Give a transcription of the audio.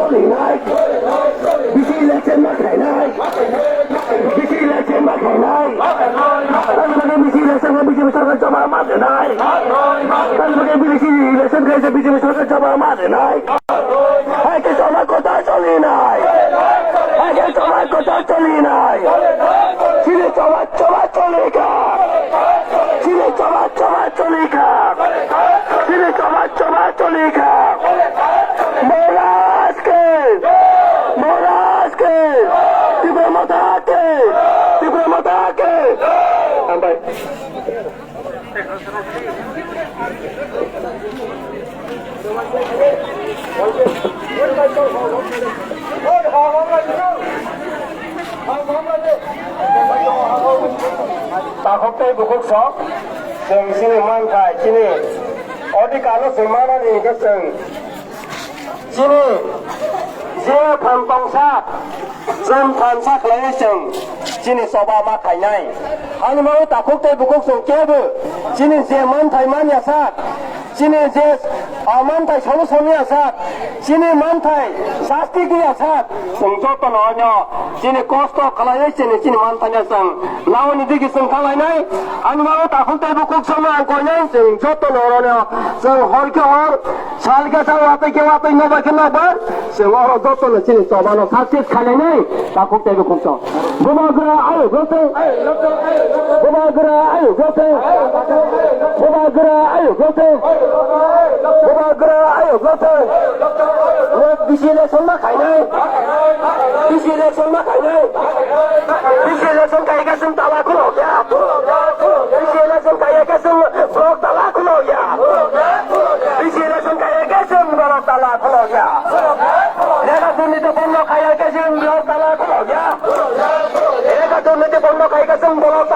চলি নাই BC election মাথায় নাই বিসি ইলেকশন মাথায় নাই বিসি ইলেকশন বিজেপি সরকার জমা মাঝে নাই বিদেশি ইলেকশন খেয়েছে বিজেপি সরকার জমা মাঝে নাই একে জমা কোথায় চলি নাই একে জমা কোথায় চলি নাই চিনে জমা জমা চলে খা চিনে জমা জমা চলে খা চিনে জমা জমা চলে খা মহারাজকে মহারাজকে তীব্র মাতাকে তীব্র মাতাকে ভাই ताखबथाय बुकुक sok जों सिनि मानखाय सिनि अधिकानो सैमानानि गोसों सिनि जे फानतंसा जों फानसा खालायनाय जों सिनि सबा माखायनाय हानिमाव ताखबथाय बुकुक जों केबो सिनि जे मानथाय मानियासा सिनि जे मानथाय सलु समियासा सिनि मानथाय शास्ति गैयासा जों जतन हन सिनि कष्ट खालायनाय सिनि मानथायना जों नावनि दिगि जों खालायनाय हानिमाव ताखबथाय बुकुक समा आंखयनाय जों जतन हरनो जों हरके हर सालके साल वातैके वातै नबाके नबार जों हर जतन सिनि सबानो साक्सेस खालायनाय ताखबथाय बुकुक सम बुमाग्रा आयो गथे बुमाग्रा आयो गथे बुमाग्रा आयो गथे बुमाग्रा आयो गथे बिसि इलेक्सन मा खायनाय बिसि इलेक्सन मा खायनाय बिसि इलेक्सन खायगासिनो ताला खुल'या बिसि इलेक्सन खायगासिनो ब्लक ताला खुल'या बिसि इलेक्सन खायगासिनो ब्लक ताला खुल'या लेखा दुर्नीति बन्द खायगासिनो ब्लक ताला खुल'या लेखा दुर्नीति बन्द खायगासिनो ब्लक